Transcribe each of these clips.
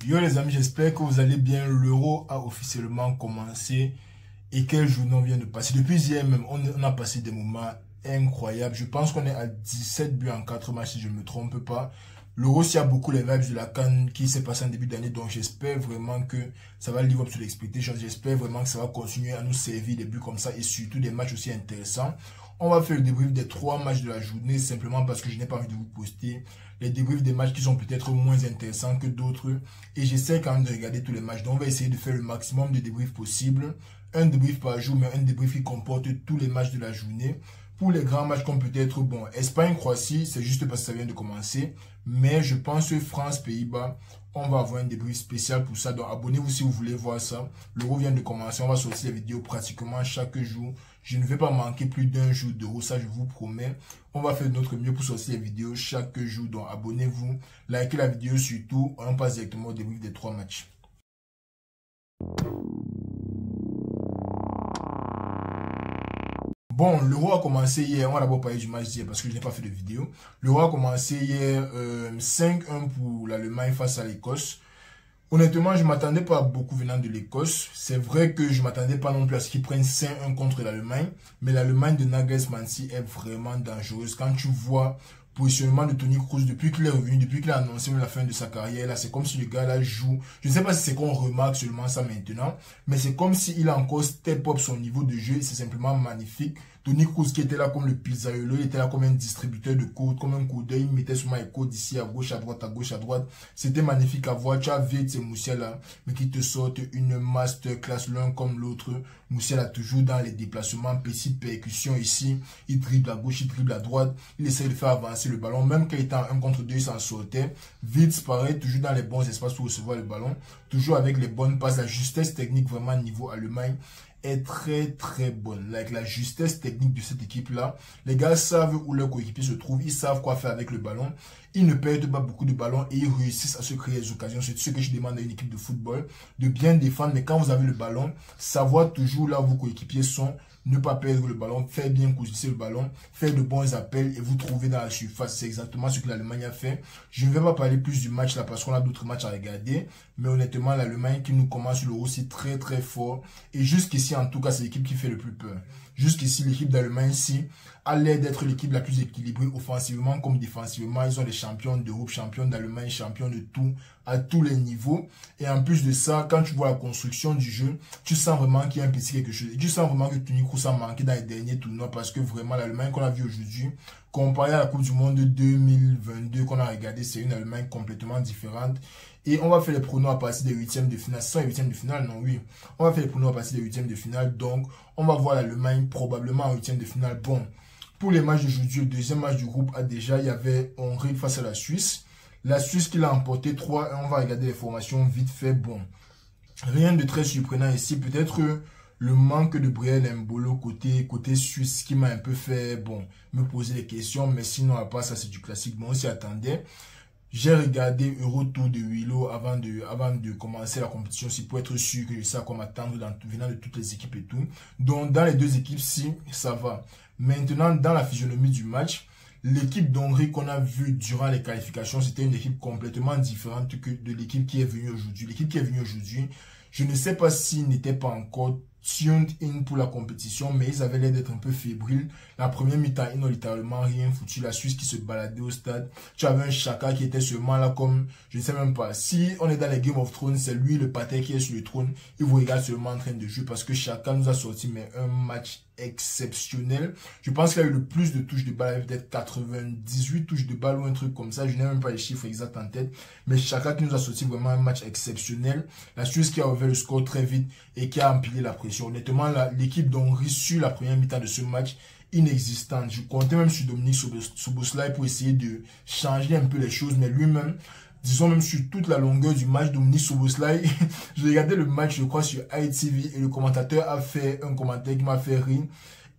Yo les amis, j'espère que vous allez bien. L'Euro a officiellement commencé et quel journée on vient de passer. Depuis hier même, on a passé des moments incroyables. Je pense qu'on est à 17 buts en 4 matchs si je ne me trompe pas. L'Euro, s'il y a beaucoup les vibes de la CAN qui s'est passé en début d'année, donc j'espère vraiment que ça va live up sur l'expectation. J'espère vraiment que ça va continuer à nous servir des buts comme ça et surtout des matchs aussi intéressants. On va faire le débrief des 3 matchs de la journée simplement parce que je n'ai pas envie de vous poster les débriefs des matchs qui sont peut-être moins intéressants que d'autres. Et j'essaie quand même de regarder tous les matchs. Donc on va essayer de faire le maximum de débriefs possible. Un débrief par jour, mais un débrief qui comporte tous les matchs de la journée. Pour les grands matchs comme peut-être, bon, Espagne-Croatie, c'est juste parce que ça vient de commencer. Mais je pense que France-Pays-Bas, on va avoir un débrief spécial pour ça. Donc abonnez-vous si vous voulez voir ça. L'Euro vient de commencer. On va sortir les vidéos pratiquement chaque jour. Je ne vais pas manquer plus d'un jour d'Euro, ça je vous promets. On va faire de notre mieux pour sortir les vidéos chaque jour. Donc abonnez-vous, likez la vidéo surtout. On passe directement au débrief des 3 matchs. Bon, l'Euro a commencé hier. On va d'abord parler du match d'hier parce que je n'ai pas fait de vidéo. L'Euro a commencé hier 5-1 pour l'Allemagne face à l'Écosse. Honnêtement, je ne m'attendais pas à beaucoup venant de l'Écosse. C'est vrai que je ne m'attendais pas non plus à ce qu'ils prennent 5-1 contre l'Allemagne. Mais l'Allemagne de Nagelsmann est vraiment dangereuse. Quand tu vois le positionnement de Toni Kroos depuis qu'il est revenu, depuis qu'il a annoncé la fin de sa carrière, là, c'est comme si le gars là joue. Je ne sais pas si c'est qu'on remarque seulement ça maintenant, mais c'est comme s'il a encore step up son niveau de jeu. C'est simplement magnifique. Toni Kroos qui était là comme le pizzaïolo, il était là comme un distributeur de codes, comme un coup d'œil, il mettait souvent les codes ici à gauche, à droite, à gauche, à droite. C'était magnifique à voir. Tu as vu ces Moussiala, mais qui te sortent une masterclass l'un comme l'autre. Moussiala toujours dans les déplacements, petite percussion ici, il dribble à gauche, il dribble à droite, il essaie de faire avancer le ballon, même quand il était en 1 contre 2, il s'en sortait. Vite, pareil, toujours dans les bons espaces pour recevoir le ballon, toujours avec les bonnes passes, la justesse technique vraiment niveau Allemagne est très bonne. Avec la justesse technique de cette équipe-là, les gars savent où leur coéquipier se trouve, ils savent quoi faire avec le ballon, ils ne perdent pas beaucoup de ballons et ils réussissent à se créer des occasions. C'est ce que je demande à une équipe de football, de bien défendre, mais quand vous avez le ballon, savoir toujours là où vos coéquipiers sont, ne pas perdre le ballon, faire bien coulisser le ballon, faire de bons appels et vous trouver dans la surface. C'est exactement ce que l'Allemagne a fait. Je ne vais pas parler plus du match là parce qu'on a d'autres matchs à regarder. Mais honnêtement, l'Allemagne qui nous commence l'Euro, c'est très fort. Et jusqu'ici, en tout cas, c'est l'équipe qui fait le plus peur. Jusqu'ici, l'équipe d'Allemagne, a l'air d'être l'équipe la plus équilibrée offensivement comme défensivement. Ils ont les champions d'Europe, champions d'Allemagne, champions de tout, à tous les niveaux. Et en plus de ça, quand tu vois la construction du jeu, tu sens vraiment qu'il y a un petit quelque chose. Et tu sens vraiment que Toni Kroos a manqué dans les derniers tournois parce que vraiment l'Allemagne qu'on a vu aujourd'hui, comparé à la Coupe du Monde de 2022 qu'on a regardé, c'est une Allemagne complètement différente. Et on va faire les pronos à partir des 8e de finale. Ce sont les 8e de finale, non, oui. On va faire les pronos à partir des 8e de finale. Donc, on va voir l'Allemagne probablement en 8e de finale. Bon, pour les matchs d'aujourd'hui, le deuxième match du groupe A déjà, il y avait Hongrie face à la Suisse. La Suisse qui l'a emporté 3-1. On va regarder les formations vite fait. Bon, rien de très surprenant ici. Peut-être le manque de Breel Mbolo côté suisse qui m'a un peu fait, bon, me poser des questions. Mais sinon, à part ça, c'est du classique. Bon, on s'y attendait. J'ai regardé Eurotour de Willow avant de commencer la compétition, si pour être sûr que je sais à quoi m'attendre venant de toutes les équipes et tout. Donc, dans les deux équipes, si, ça va. Maintenant, dans la physionomie du match, l'équipe d'Hongrie qu'on a vue durant les qualifications, c'était une équipe complètement différente que de l'équipe qui est venue aujourd'hui. L'équipe qui est venue aujourd'hui, je ne sais pas s'ils n'étaient pas encore tuned in pour la compétition, mais ils avaient l'air d'être un peu fébriles. La première mi-temps, ils n'ont littéralement rien foutu. La Suisse qui se baladait au stade. Tu avais un Xhaka qui était seulement là comme, je ne sais même pas. Si on est dans les Game of Thrones, c'est lui le patin qui est sur le trône. Il vous regarde seulement en train de jouer parce que Xhaka nous a sorti mais un match exceptionnel. Je pense qu'il a eu le plus de touches de balle, peut-être 98 touches de balle ou un truc comme ça. Je n'ai même pas les chiffres exacts en tête. Mais Xhaka qui nous a sorti vraiment un match exceptionnel. La Suisse qui a ouvert le score très vite et qui a empilé la pression. Honnêtement, l'équipe d'Hongrie sur la première mi-temps de ce match, inexistante. Je comptais même sur Dominique Szoboszlai pour essayer de changer un peu les choses, mais lui-même, disons même sur toute la longueur du match, Dominique Szoboszlai, je regardais le match, je crois, sur ITV et le commentateur a fait un commentaire qui m'a fait rire.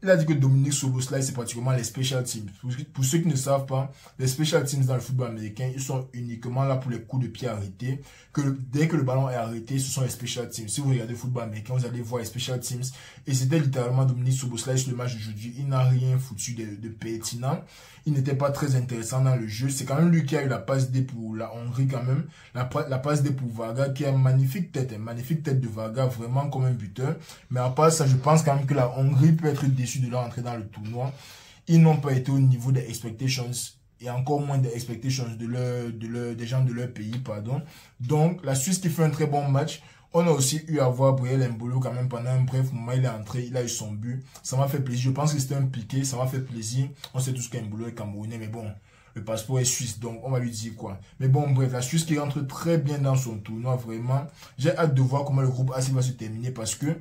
Il a dit que Dominique Szoboszlai, c'est pratiquement les special teams. Pour ceux qui ne savent pas, les special teams dans le football américain, ils sont uniquement là pour les coups de pied arrêtés. Dès que le ballon est arrêté, ce sont les special teams. Si vous regardez le football américain, vous allez voir les special teams. Et c'était littéralement Dominique Szoboszlai sur le match d'aujourd'hui. Il n'a rien foutu de pertinent. Il n'était pas très intéressant dans le jeu. C'est quand même lui qui a eu la passe D pour la Hongrie quand même. La passe D pour Varga, qui a une magnifique tête de Varga, vraiment comme un buteur. Mais à part ça, je pense quand même que la Hongrie peut être déçue de leur entrée dans le tournoi. Ils n'ont pas été au niveau des expectations et encore moins des expectations des gens de leur pays, pardon. Donc, la Suisse qui fait un très bon match. On a aussi eu à voir Breel Embolo quand même pendant un bref moment. Il est entré, il a eu son but. Ça m'a fait plaisir. Je pense que c'était un piqué. Ça m'a fait plaisir. On sait tous qu'Embolo est camerounais, mais bon, le passeport est suisse, donc on va lui dire quoi. Mais bon, bref, la Suisse qui rentre très bien dans son tournoi, vraiment. J'ai hâte de voir comment le groupe A va se terminer parce que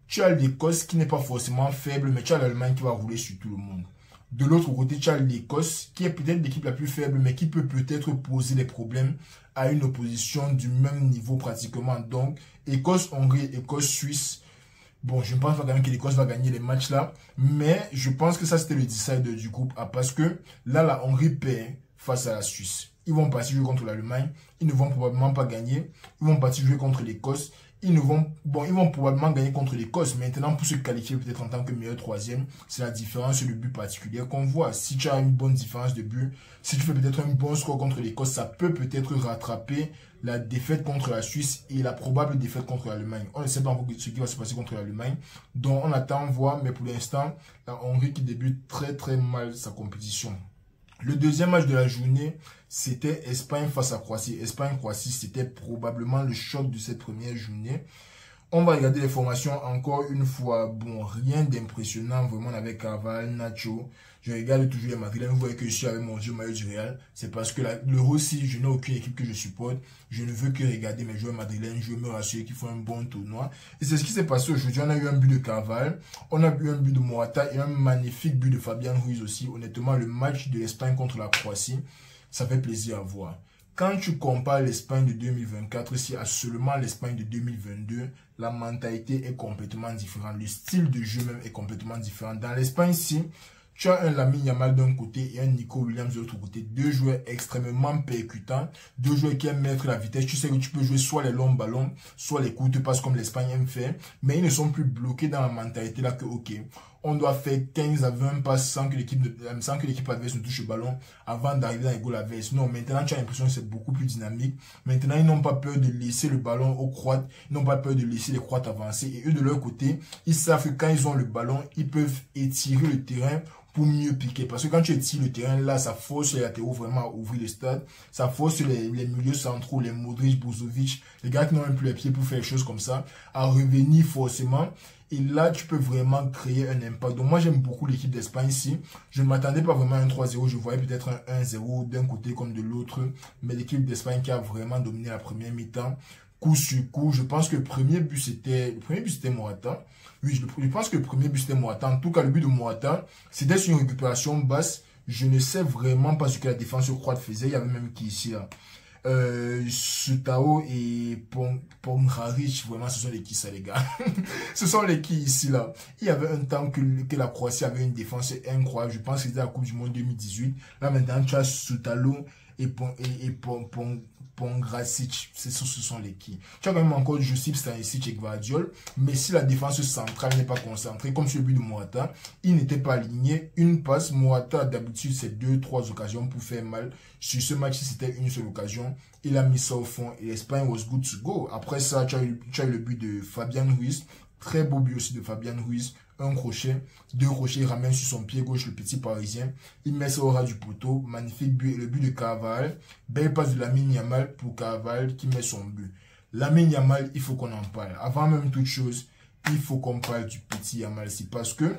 tu as l'Écosse qui n'est pas forcément faible, mais tu as l'Allemagne qui va rouler sur tout le monde. De l'autre côté, tu as l'Écosse qui est peut-être l'équipe la plus faible, mais qui peut peut-être poser des problèmes à une opposition du même niveau pratiquement. Donc, Écosse-Hongrie, Écosse-Suisse. Bon, je ne pense pas quand même que l'Écosse va gagner les matchs là, mais je pense que ça c'était le decider du groupe A parce que là, la Hongrie perd face à la Suisse. Ils vont partir jouer contre l'Allemagne, ils ne vont probablement pas gagner. Ils vont partir jouer contre l'Écosse. Ils vont probablement gagner contre l'Écosse. Maintenant, pour se qualifier peut-être en tant que meilleur troisième, c'est la différence sur le but particulier qu'on voit. Si tu as une bonne différence de but, si tu fais peut-être un bon score contre l'Écosse, ça peut peut-être rattraper la défaite contre la Suisse et la probable défaite contre l'Allemagne. On ne sait pas encore ce qui va se passer contre l'Allemagne. Donc, on attend voir, mais pour l'instant, la Hongrie qui débute très très mal sa compétition. Le deuxième match de la journée, c'était Espagne face à Croatie. Espagne-Croatie, c'était probablement le choc de cette première journée. On va regarder les formations encore une fois. Bon, rien d'impressionnant vraiment avec Carval, Nacho. Je regarde toujours les Madrilènes. Vous voyez que je suis avec mon jeu maillot du Real. C'est parce que l'Euro, si je n'ai aucune équipe que je supporte, je ne veux que regarder mes joueurs madrilènes. Je veux me rassurer qu'ils font un bon tournoi. Et c'est ce qui s'est passé aujourd'hui. On a eu un but de Carval. On a eu un but de Morata et un magnifique but de Fabian Ruiz aussi. Honnêtement, le match de l'Espagne contre la Croatie, ça fait plaisir à voir. Quand tu compares l'Espagne de 2024 ici à seulement l'Espagne de 2022, la mentalité est complètement différente. Le style de jeu même est complètement différent. Dans l'Espagne ici, tu as un Lamine Yamal d'un côté et un Nico Williams de l'autre côté. Deux joueurs extrêmement percutants. Deux joueurs qui aiment mettre la vitesse. Tu sais que tu peux jouer soit les longs ballons, soit les courtes passes comme l'Espagne aime faire. Mais ils ne sont plus bloqués dans la mentalité là que, ok, on doit faire 15 à 20 passes sans que l'équipe adverse ne touche le ballon avant d'arriver dans les goals adverses. Non, maintenant tu as l'impression que c'est beaucoup plus dynamique. Maintenant, ils n'ont pas peur de laisser le ballon aux Croates. Ils n'ont pas peur de laisser les Croates avancer. Et eux, de leur côté, ils savent que quand ils ont le ballon, ils peuvent étirer le terrain pour mieux piquer. Parce que quand tu étires le terrain, là, ça force les latéraux vraiment à ouvrir le stade. Ça force les milieux centraux, les Modric, Brozovic, les gars qui n'ont même plus les pieds pour faire des choses comme ça, à revenir forcément. Et là, tu peux vraiment créer un impact. Donc, moi, j'aime beaucoup l'équipe d'Espagne ici. Je ne m'attendais pas vraiment à un 3-0. Je voyais peut-être un 1-0 d'un côté comme de l'autre. Mais l'équipe d'Espagne qui a vraiment dominé la première mi-temps, coup sur coup. Je pense que le premier but, c'était Morata. Oui, je pense que le premier but, c'était Morata. En tout cas, le but de Morata, c'était sur une récupération basse. Je ne sais vraiment pas ce que la défense croate faisait. Il y avait même qui ici, là. Sutao et Pongraric, vraiment ce sont les qui ça les gars. Ce sont les qui ici là. Il y avait un temps que la Croatie avait une défense incroyable. Je pense que c'était la Coupe du Monde 2018. Là maintenant tu as Sutalo et Pongrasic, ce sont les qui. Tu as quand même encore Josip Stanisic et Gvardiol, mais si la défense centrale n'est pas concentrée, comme sur le but de Morata, il n'était pas aligné. Une passe, Morata d'habitude c'est 2-3 occasions pour faire mal. Sur ce match, c'était une seule occasion. Il a mis ça au fond et l'Espagne was good to go. Après ça, tu as eu le but de Fabian Ruiz. Très beau but aussi de Fabian Ruiz. Un crochet, deux crochets, il ramène sur son pied gauche le petit parisien. Il met ça au ras du poteau. Magnifique but. Le but de Carval. Belle passe de Lamine Yamal pour Carval qui met son but. Lamine Yamal, il faut qu'on en parle. Avant même toute chose, il faut qu'on parle du petit Yamal ici. Parce que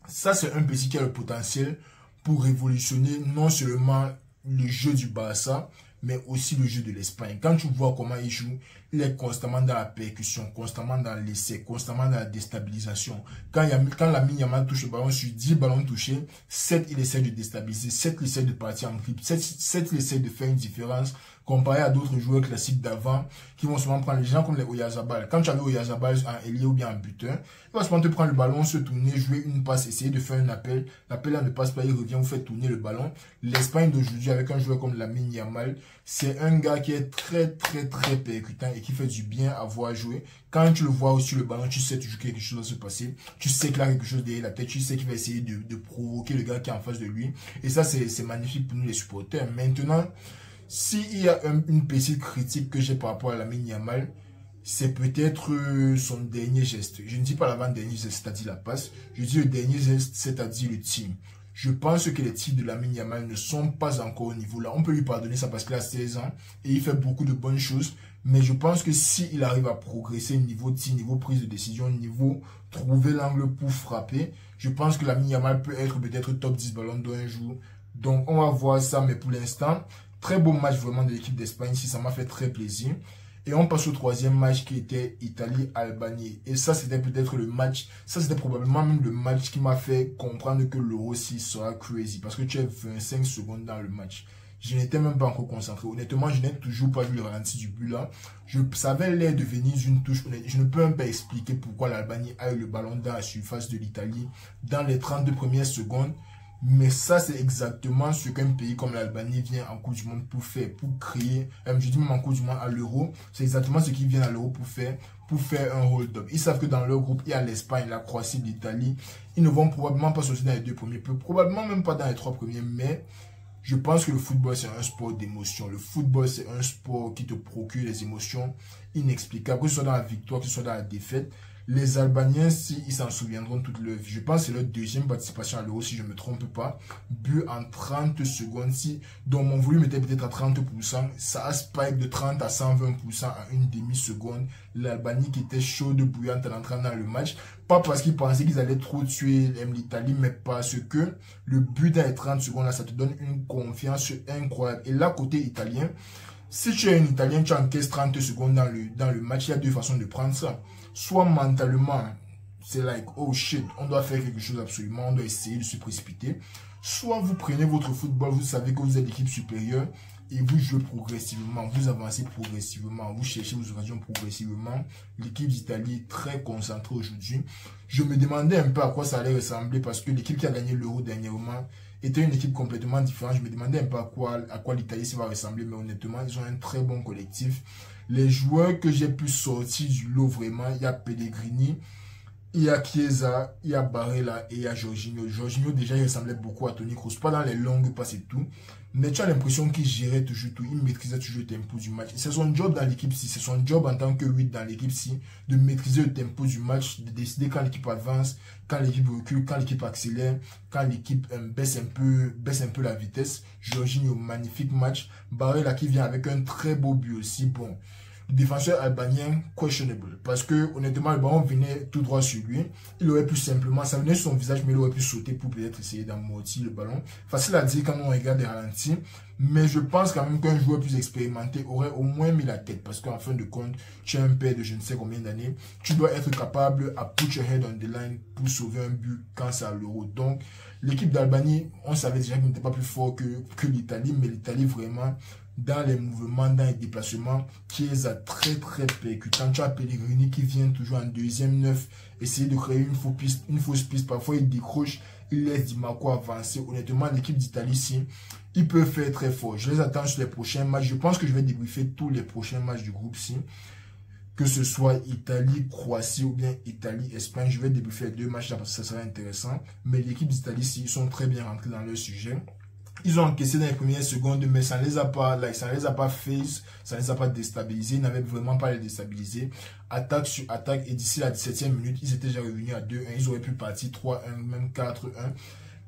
ça, c'est un petit qui a le potentiel pour révolutionner non seulement le jeu du Barça, mais aussi le jeu de l'Espagne. Quand tu vois comment il joue, il est constamment dans la percussion, constamment dans l'essai, constamment dans la déstabilisation. Quand Lamine Yamal touche le ballon, sur 10 ballons touchés, 7 il essaie de déstabiliser, 7 il essaie de partir en grippe, 7 il essaie de faire une différence comparé à d'autres joueurs classiques d'avant qui vont souvent prendre les gens comme les Oyarzabal. Quand tu avais Oyarzabal en ailier ou bien en buteur, il va souvent te prendre le ballon, se tourner, jouer une passe, essayer de faire un appel. L'appel là ne passe pas, il revient, vous fait tourner le ballon. L'Espagne d'aujourd'hui avec un joueur comme Lamine Yamal, c'est un gars qui est très percutant et qui fait du bien à voir jouer. Quand tu le vois aussi le ballon, tu sais toujours quelque chose va se passer. Tu sais qu'il a quelque chose derrière la tête, tu sais qu'il va essayer de provoquer le gars qui est en face de lui. Et ça, c'est magnifique pour nous les supporters. Maintenant, s'il y a une petite critique que j'ai par rapport à Lamine Yamal, c'est peut-être son dernier geste. Je ne dis pas l'avant-dernier geste, c'est-à-dire la passe. Je dis le dernier geste, c'est-à-dire le tir. Je pense que les tirs de Lamine Yamal ne sont pas encore au niveau là. On peut lui pardonner ça parce qu'il a 16 ans et il fait beaucoup de bonnes choses. Mais je pense que s'il arrive à progresser niveau tir, niveau prise de décision, niveau trouver l'angle pour frapper, je pense que Lamine Yamal peut être peut-être top 10 ballon d'or un jour. Donc on va voir ça, mais pour l'instant, très beau match vraiment de l'équipe d'Espagne, si ça m'a fait très plaisir. Et on passe au troisième match qui était Italie-Albanie. Et ça, c'était peut-être le match, ça c'était probablement même le match qui m'a fait comprendre que l'Euro 6 sera crazy. Parce que tu as 25 secondes dans le match. Je n'étais même pas encore concentré. Honnêtement, je n'ai toujours pas vu le ralenti du but là. Ça avait l'air de venir d'une touche. Je ne peux même pas expliquer pourquoi l'Albanie a eu le ballon dans la surface de l'Italie dans les 32 premières secondes. Mais ça, c'est exactement ce qu'un pays comme l'Albanie vient en Coupe du Monde pour faire, pour créer, je dis même en Coupe du Monde à l'Euro, c'est exactement ce qu'ils viennent à l'Euro pour faire un hold-up. Ils savent que dans leur groupe, il y a l'Espagne, la Croatie, l'Italie. Ils ne vont probablement pas sortir dans les deux premiers, probablement même pas dans les trois premiers, mais je pense que le football, c'est un sport d'émotion. Le football, c'est un sport qui te procure des émotions inexplicables, que ce soit dans la victoire, que ce soit dans la défaite. Les Albaniens, ils s'en souviendront toute leur vie. Je pense que c'est leur deuxième participation à l'Euro, si je ne me trompe pas. But en 30 secondes, dont mon volume était peut-être à 30%. Ça a spike de 30 à 120% en une demi-seconde. L'Albanie qui était chaude, bouillante en entrant dans le match. Pas parce qu'ils pensaient qu'ils allaient trop tuer l'Italie, mais parce que le but dans les 30 secondes, là, ça te donne une confiance incroyable. Et là, côté italien, si tu es un Italien, tu encaisses 30 secondes dans le match, il y a deux façons de prendre ça. Soit mentalement, c'est like, oh shit, on doit faire quelque chose absolument, on doit essayer de se précipiter. Soit vous prenez votre football, vous savez que vous êtes l'équipe supérieure et vous jouez progressivement, vous avancez progressivement, vous cherchez vos occasions progressivement. L'équipe d'Italie est très concentrée aujourd'hui. Je me demandais un peu à quoi ça allait ressembler parce que l'équipe qui a gagné l'Euro dernièrement était une équipe complètement différente. Je me demandais un peu à quoi l'Italie va ressembler, mais honnêtement, ils ont un très bon collectif. Les joueurs que j'ai pu sortir du lot vraiment, il y a Pellegrini, il y a Chiesa, il y a Barella et il y a Jorginho. Jorginho déjà il ressemblait beaucoup à Toni Kroos, pas dans les longues passes et tout, mais tu as l'impression qu'il gérait toujours tout, il maîtrisait toujours le tempo du match. C'est son job dans l'équipe-ci, c'est son job en tant que 8 dans l'équipe-ci, de maîtriser le tempo du match, de décider quand l'équipe avance, quand l'équipe recule, quand l'équipe accélère, quand l'équipe baisse un peu la vitesse. Jorginho, magnifique match. Barella qui vient avec un très beau but aussi, bon. Le défenseur albanien, questionable. Parce que, honnêtement, le ballon venait tout droit sur lui. Il aurait pu simplement, ça venait sur son visage, mais il aurait pu sauter pour peut-être essayer d'amortir le ballon. Facile à dire quand on regarde les ralentis. Mais je pense quand même qu'un joueur plus expérimenté aurait au moins mis la tête. Parce qu'en fin de compte, tu es un père de je ne sais combien d'années. Tu dois être capable à put your head on the line pour sauver un but quand c'est à l'Euro. Donc, l'équipe d'Albanie, on savait déjà qu'il n'était pas plus fort que l'Italie. Mais l'Italie, vraiment, dans les mouvements, dans les déplacements, Chiesa très percutant. Tu as Pellegrini qui vient toujours en deuxième neuf, essayer de créer une fausse piste. Parfois, il décroche, il laisse Di Marco avancer. Honnêtement, l'équipe d'Italie, ici, ils peuvent faire très fort. Je les attends sur les prochains matchs. Je pense que je vais débriefer tous les prochains matchs du groupe-ci. Que ce soit Italie, Croatie ou bien Italie, Espagne. Je vais débriefer les deux matchs là parce que ça sera intéressant. Mais l'équipe d'Italie, ici, ils sont très bien rentrés dans leur sujet. Ils ont encaissé dans les premières secondes, mais ça ne les a pas, ça ne les a pas face, ça ne les a pas déstabilisés. Ils n'avaient vraiment pas à les déstabiliser. Attaque sur attaque, et d'ici la 17e minute, ils étaient déjà revenus à 2-1. Ils auraient pu partir 3-1, même 4-1.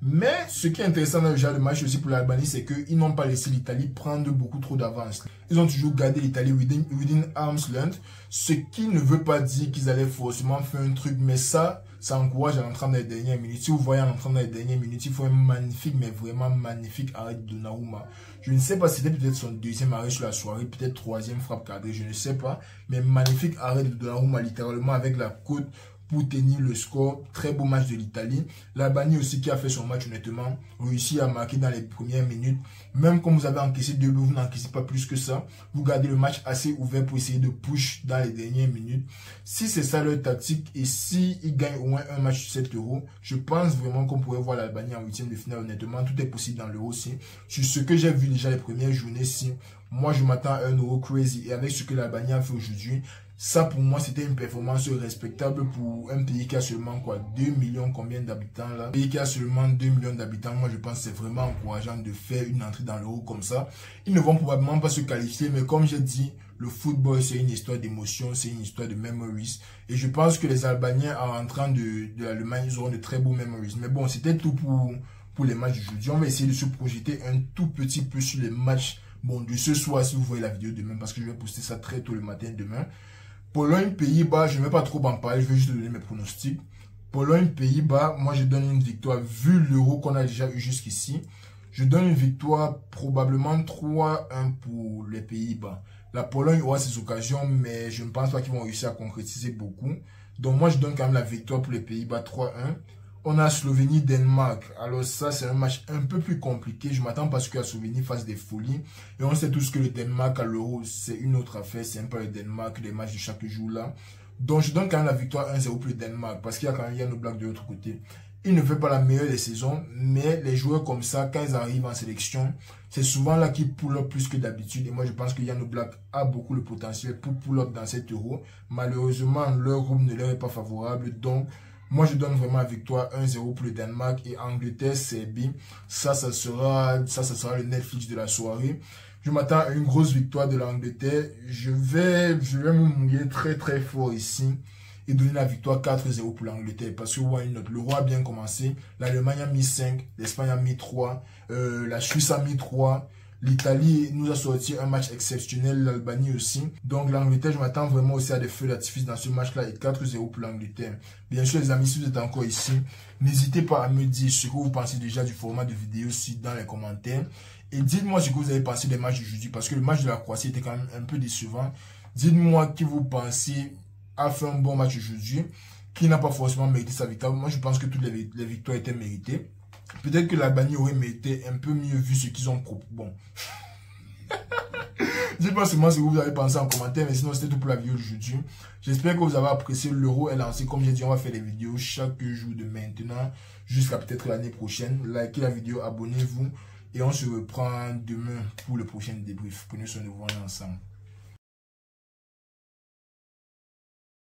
Mais ce qui est intéressant dans le genre de match aussi pour l'Albanie, c'est qu'ils n'ont pas laissé l'Italie prendre beaucoup trop d'avance. Ils ont toujours gardé l'Italie within arm's length, ce qui ne veut pas dire qu'ils allaient forcément faire un truc, mais ça encourage à l'entrée dans les dernières minutes. Si vous voyez à l'entrée dans les dernières minutes, il faut un magnifique, mais vraiment magnifique arrêt de Donnarumma. Je ne sais pas si c'était peut-être son deuxième arrêt sur la soirée, peut-être troisième frappe cadrée, je ne sais pas, mais magnifique arrêt de Donnarumma, littéralement avec la côte pour tenir le score. Très beau match de l'Italie. L'Albanie aussi qui a fait son match honnêtement, réussi à marquer dans les premières minutes. Même quand vous avez encaissé 2 buts, vous n'encaissez pas plus que ça. Vous gardez le match assez ouvert pour essayer de push dans les dernières minutes. Si c'est ça leur tactique et si ils gagnent au moins un match sur 7 euros, je pense vraiment qu'on pourrait voir l'Albanie en 8e de finale. Honnêtement, tout est possible dans l'euro aussi. Sur ce que j'ai vu déjà les premières journées-ci, moi je m'attends à un euro crazy. Et avec ce que l'Albanie a fait aujourd'hui, ça pour moi c'était une performance respectable pour un pays qui a seulement quoi 2 millions combien d'habitants là. Un pays qui a seulement 2 millions d'habitants, moi je pense que c'est vraiment encourageant de faire une entrée dans l'euro comme ça. Ils ne vont probablement pas se qualifier, mais comme j'ai dit, le football c'est une histoire d'émotion, c'est une histoire de memories. Et je pense que les Albaniens en rentrant de l'Allemagne, ils auront de très beaux memories. Mais bon, c'était tout pour les matchs d'aujourd'hui. On va essayer de se projeter un tout petit peu sur les matchs de ce soir si vous voyez la vidéo demain, parce que je vais poster ça très tôt le matin demain. Pologne, Pays-Bas, je ne vais pas trop en parler, je vais juste donner mes pronostics. Pologne, Pays-Bas, moi je donne une victoire, vu l'euro qu'on a déjà eu jusqu'ici. Je donne une victoire probablement 3-1 pour les Pays-Bas. La Pologne aura ses occasions, mais je ne pense pas qu'ils vont réussir à concrétiser beaucoup. Donc moi je donne quand même la victoire pour les Pays-Bas 3-1. On a Slovénie-Danemark. Alors ça, c'est un match un peu plus compliqué. Je m'attends pas à ce que la Slovénie fasse des folies. Et on sait tous que le Danemark à l'Euro, c'est une autre affaire. C'est un peu le Danemark, les matchs de chaque jour là. Donc je donne quand même la victoire 1-0 pour le Danemark. Parce qu'il y a quand même Jan Oblak de l'autre côté. Il ne fait pas la meilleure des saisons. Mais les joueurs comme ça, quand ils arrivent en sélection, c'est souvent là qu'ils pull up plus que d'habitude. Et moi, je pense que Jan Oblak a beaucoup le potentiel pour pull up dans cet Euro. Malheureusement, leur groupe ne leur est pas favorable. Donc, moi, je donne vraiment la victoire 1-0 pour le Danemark et Angleterre, Serbie. Ça sera le Netflix de la soirée. Je m'attends à une grosse victoire de l'Angleterre. Je vais me mouiller très très fort ici et donner la victoire 4-0 pour l'Angleterre. Parce que l'Euro a bien commencé. L'Allemagne a mis 5, l'Espagne a mis 3, la Suisse a mis 3. L'Italie nous a sorti un match exceptionnel, l'Albanie aussi. Donc l'Angleterre, je m'attends vraiment aussi à des feux d'artifice dans ce match-là et 4-0 pour l'Angleterre. Bien sûr les amis, si vous êtes encore ici, n'hésitez pas à me dire ce que vous pensez déjà du format de vidéo aussi dans les commentaires. Et dites-moi ce que vous avez pensé des matchs d'aujourd'hui parce que le match de la Croatie était quand même un peu décevant. Dites-moi qui vous pensez a fait un bon match aujourd'hui, qui n'a pas forcément mérité sa victoire. Moi je pense que toutes les victoires étaient méritées. Peut-être que l'Albanie aurait mérité un peu mieux vu ce qu'ils ont proposé. Bon. Dites-moi seulement ce que vous avez pensé en commentaire. Mais sinon, c'était tout pour la vidéo d'aujourd'hui. J'espère que vous avez apprécié. L'Euro est lancé. Comme j'ai dit, on va faire des vidéos chaque jour de maintenant jusqu'à peut-être l'année prochaine. Likez la vidéo, abonnez-vous. Et on se reprend demain pour le prochain débrief. Prenez soin de vous, on est ensemble.